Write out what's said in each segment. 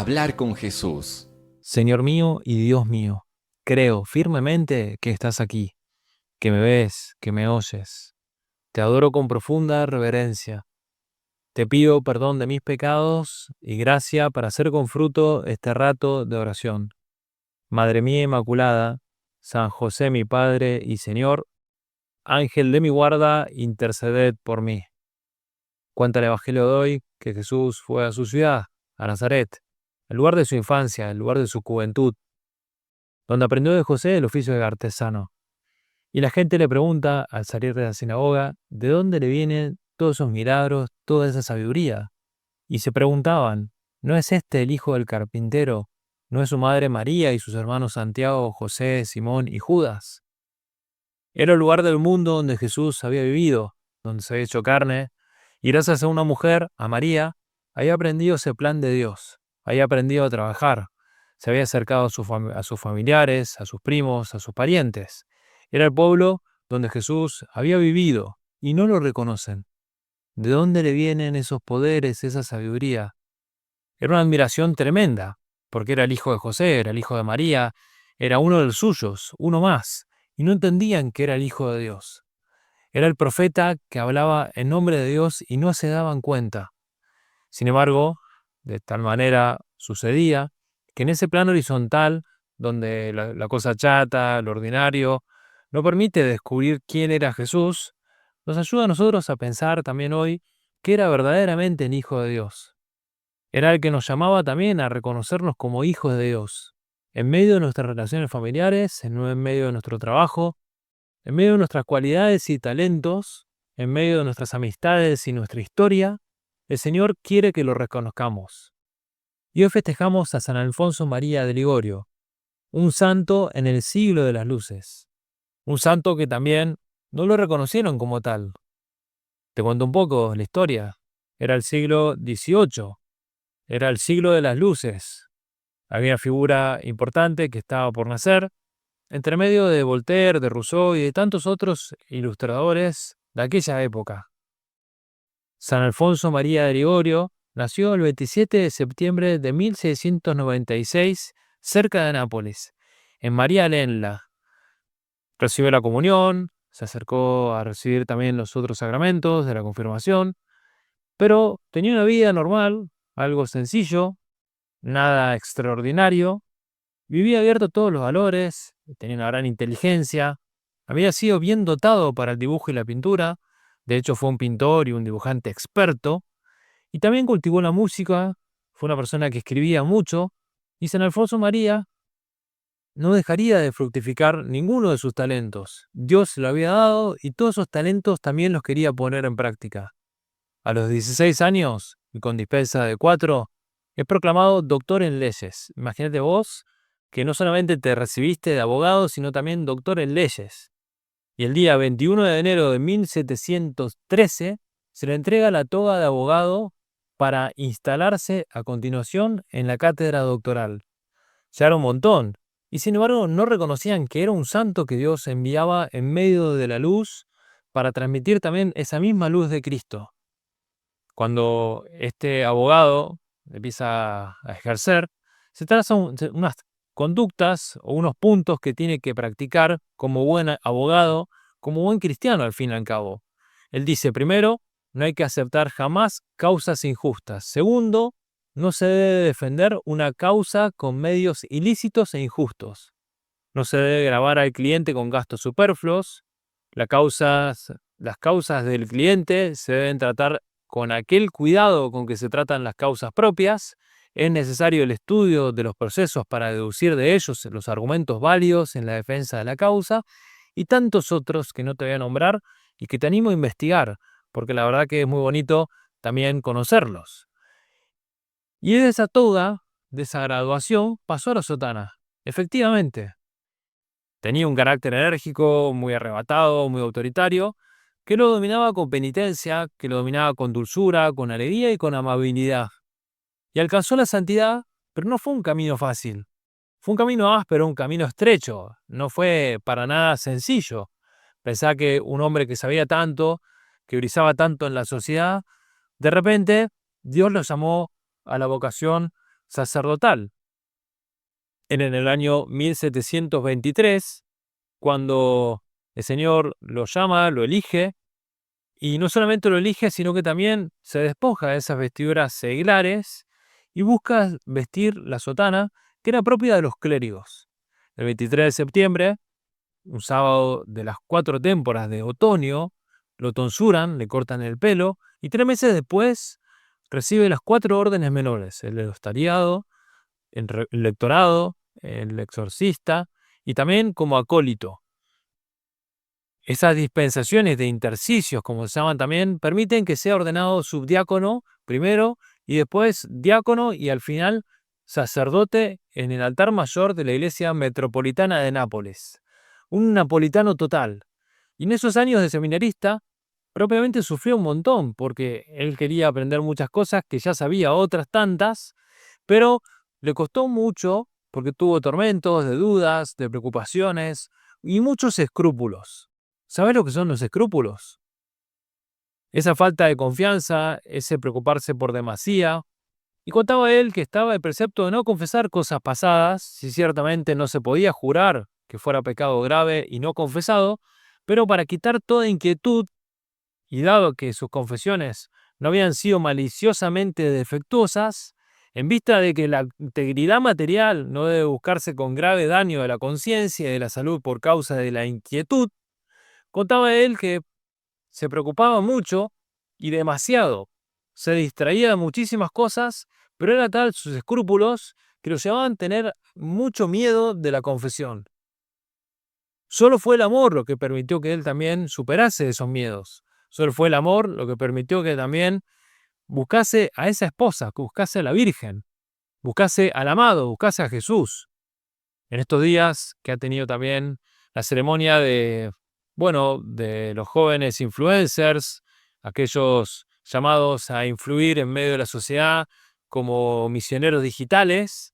Hablar con Jesús. Señor mío y Dios mío, creo firmemente que estás aquí, que me ves, que me oyes. Te adoro con profunda reverencia. Te pido perdón de mis pecados y gracia para hacer con fruto este rato de oración. Madre mía Inmaculada, San José mi Padre y Señor, Ángel de mi guarda, interceded por mí. Cuenta el Evangelio de hoy que Jesús fue a su ciudad, a Nazaret, el lugar de su infancia, el lugar de su juventud, donde aprendió de José el oficio de artesano. Y la gente le pregunta, al salir de la sinagoga, ¿de dónde le vienen todos esos milagros, toda esa sabiduría? Y se preguntaban, ¿no es este el hijo del carpintero? ¿No es su madre María y sus hermanos Santiago, José, Simón y Judas? Era el lugar del mundo donde Jesús había vivido, donde se había hecho carne, y gracias a una mujer, a María, había aprendido ese plan de Dios, había aprendido a trabajar, se había acercado a sus familiares, a sus primos, a sus parientes. Era el pueblo donde Jesús había vivido, y no lo reconocen. ¿De dónde le vienen esos poderes, esa sabiduría? Era una admiración tremenda, porque era el hijo de José, era el hijo de María, era uno de los suyos, uno más, y no entendían que era el Hijo de Dios. Era el profeta que hablaba en nombre de Dios y no se daban cuenta. Sin embargo, de tal manera sucedía que en ese plano horizontal, donde la cosa chata, lo ordinario, no permite descubrir quién era Jesús, nos ayuda a nosotros a pensar también hoy que era verdaderamente el Hijo de Dios. Era el que nos llamaba también a reconocernos como hijos de Dios, en medio de nuestras relaciones familiares, en medio de nuestro trabajo, en medio de nuestras cualidades y talentos, en medio de nuestras amistades y nuestra historia. El Señor quiere que lo reconozcamos. Y hoy festejamos a San Alfonso María de Ligorio, un santo en el siglo de las luces, un santo que también no lo reconocieron como tal. Te cuento un poco la historia. Era el siglo XVIII, era el siglo de las luces. Había una figura importante que estaba por nacer, entre medio de Voltaire, de Rousseau y de tantos otros ilustradores de aquella época. San Alfonso María de Ligorio nació el 27 de septiembre de 1696 cerca de Nápoles, en María Lenla. Recibió la comunión, se acercó a recibir también los otros sacramentos de la confirmación, pero tenía una vida normal, algo sencillo, nada extraordinario. Vivía abierto a todos los valores, tenía una gran inteligencia, había sido bien dotado para el dibujo y la pintura, de hecho fue un pintor y un dibujante experto, y también cultivó la música, fue una persona que escribía mucho, y San Alfonso María no dejaría de fructificar ninguno de sus talentos. Dios se lo había dado y todos esos talentos también los quería poner en práctica. A los 16 años, y con dispensa de 4, es proclamado doctor en leyes. Imagínate vos que no solamente te recibiste de abogado, sino también doctor en leyes. Y el día 21 de enero de 1713 se le entrega la toga de abogado para instalarse a continuación en la cátedra doctoral. Ya era un montón. Y sin embargo no reconocían que era un santo que Dios enviaba en medio de la luz para transmitir también esa misma luz de Cristo. Cuando este abogado empieza a ejercer, se trazan unas conductas o unos puntos que tiene que practicar como buen abogado, como buen cristiano al fin y al cabo. Él dice, primero, no hay que aceptar jamás causas injustas. Segundo, no se debe defender una causa con medios ilícitos e injustos. No se debe gravar al cliente con gastos superfluos. Las causas del cliente se deben tratar con aquel cuidado con que se tratan las causas propias. Es necesario el estudio de los procesos para deducir de ellos los argumentos válidos en la defensa de la causa y tantos otros que no te voy a nombrar y que te animo a investigar, porque la verdad que es muy bonito también conocerlos. Y de esa toga, de esa graduación, pasó a la sotana. Efectivamente, tenía un carácter enérgico, muy arrebatado, muy autoritario, que lo dominaba con penitencia, que lo dominaba con dulzura, con alegría y con amabilidad. Y alcanzó la santidad, pero no fue un camino fácil. Fue un camino áspero, un camino estrecho. No fue para nada sencillo. Pensá que un hombre que sabía tanto, que brillaba tanto en la sociedad, de repente Dios lo llamó a la vocación sacerdotal. En el año 1723, cuando el Señor lo llama, lo elige, y no solamente lo elige, sino que también se despoja de esas vestiduras seglares y busca vestir la sotana que era propia de los clérigos. El 23 de septiembre, un sábado de las 4 témporas de otoño, lo tonsuran, le cortan el pelo y 3 meses después recibe las 4 órdenes menores: el ostariado, el lectorado, el exorcista y también como acólito. Esas dispensaciones de intercicios, como se llaman también, permiten que sea ordenado subdiácono primero y después diácono y al final sacerdote en el altar mayor de la iglesia metropolitana de Nápoles. Un napolitano total. Y en esos años de seminarista, propiamente sufrió un montón porque él quería aprender muchas cosas que ya sabía, otras tantas, pero le costó mucho porque tuvo tormentos, de dudas, de preocupaciones y muchos escrúpulos. ¿Sabes lo que son los escrúpulos? Esa falta de confianza, ese preocuparse por demasía. Y contaba él que estaba el precepto de no confesar cosas pasadas, si ciertamente no se podía jurar que fuera pecado grave y no confesado, pero para quitar toda inquietud, y dado que sus confesiones no habían sido maliciosamente defectuosas, en vista de que la integridad material no debe buscarse con grave daño de la conciencia y de la salud por causa de la inquietud, contaba él que se preocupaba mucho y demasiado. Se distraía de muchísimas cosas, pero era tal sus escrúpulos que lo llevaban a tener mucho miedo de la confesión. Solo fue el amor lo que permitió que él también superase esos miedos. Solo fue el amor lo que permitió que también buscase a esa esposa, que buscase a la Virgen, buscase al amado, buscase a Jesús. En estos días que ha tenido también la ceremonia de los jóvenes influencers, aquellos llamados a influir en medio de la sociedad como misioneros digitales,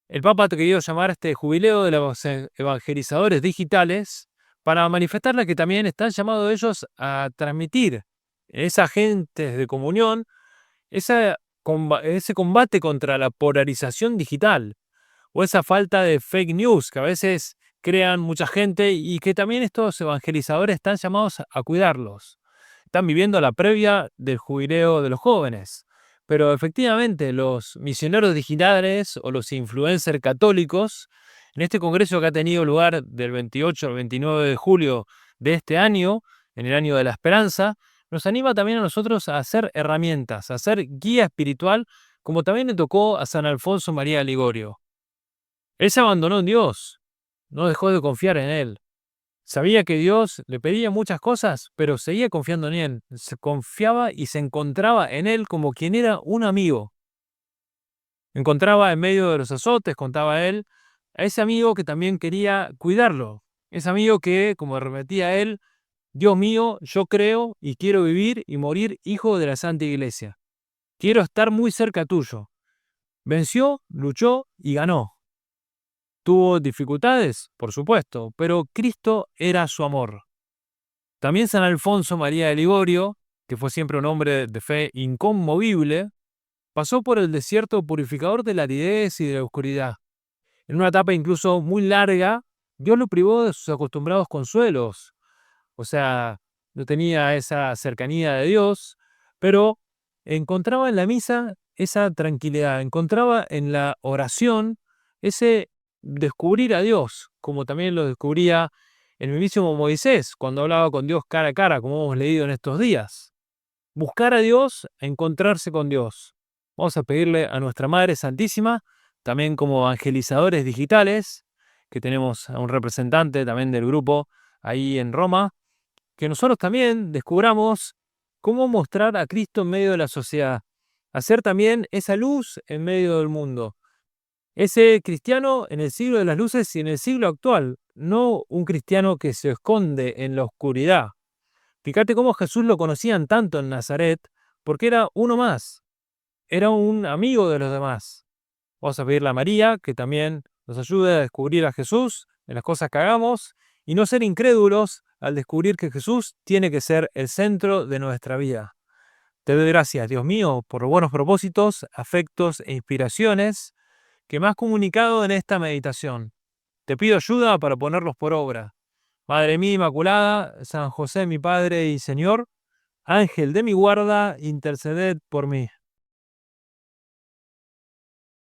el Papa ha querido llamar a este jubileo de los evangelizadores digitales para manifestarle que también están llamados ellos a transmitir esas agentes de comunión, ese combate contra la polarización digital o esa falta de fake news que a veces crean mucha gente y que también estos evangelizadores están llamados a cuidarlos. Están viviendo la previa del jubileo de los jóvenes. Pero efectivamente los misioneros digitales o los influencers católicos, en este congreso que ha tenido lugar del 28 al 29 de julio de este año, en el año de la esperanza, nos anima también a nosotros a hacer herramientas, a ser guía espiritual, como también le tocó a San Alfonso María de Ligorio. Él se abandonó en Dios, no dejó de confiar en Él. Sabía que Dios le pedía muchas cosas, pero seguía confiando en Él. Se confiaba y se encontraba en Él como quien era un amigo. Encontraba en medio de los azotes, contaba él, a ese amigo que también quería cuidarlo. Ese amigo que, como repetía él, Dios mío, yo creo y quiero vivir y morir hijo de la Santa Iglesia. Quiero estar muy cerca tuyo. Venció, luchó y ganó. Tuvo dificultades, por supuesto, pero Cristo era su amor. También San Alfonso María de Ligorio, que fue siempre un hombre de fe inconmovible, pasó por el desierto purificador de la aridez y de la oscuridad. En una etapa incluso muy larga, Dios lo privó de sus acostumbrados consuelos. O sea, no tenía esa cercanía de Dios, pero encontraba en la misa esa tranquilidad, encontraba en la oración ese descubrir a Dios, como también lo descubría el mismísimo Moisés cuando hablaba con Dios cara a cara, como hemos leído en estos días. Buscar a Dios, encontrarse con Dios. Vamos a pedirle a nuestra Madre Santísima, también como evangelizadores digitales, que tenemos a un representante también del grupo ahí en Roma, que nosotros también descubramos cómo mostrar a Cristo en medio de la sociedad, hacer también esa luz en medio del mundo. Ese cristiano en el siglo de las luces y en el siglo actual, no un cristiano que se esconde en la oscuridad. Fíjate cómo Jesús lo conocían tanto en Nazaret, porque era uno más, era un amigo de los demás. Vamos a pedirle a María que también nos ayude a descubrir a Jesús en las cosas que hagamos y no ser incrédulos al descubrir que Jesús tiene que ser el centro de nuestra vida. Te doy gracias, Dios mío, por los buenos propósitos, afectos e inspiraciones que me has comunicado en esta meditación. Te pido ayuda para ponerlos por obra. Madre mía Inmaculada, San José mi Padre y Señor, Ángel de mi guarda, interceded por mí.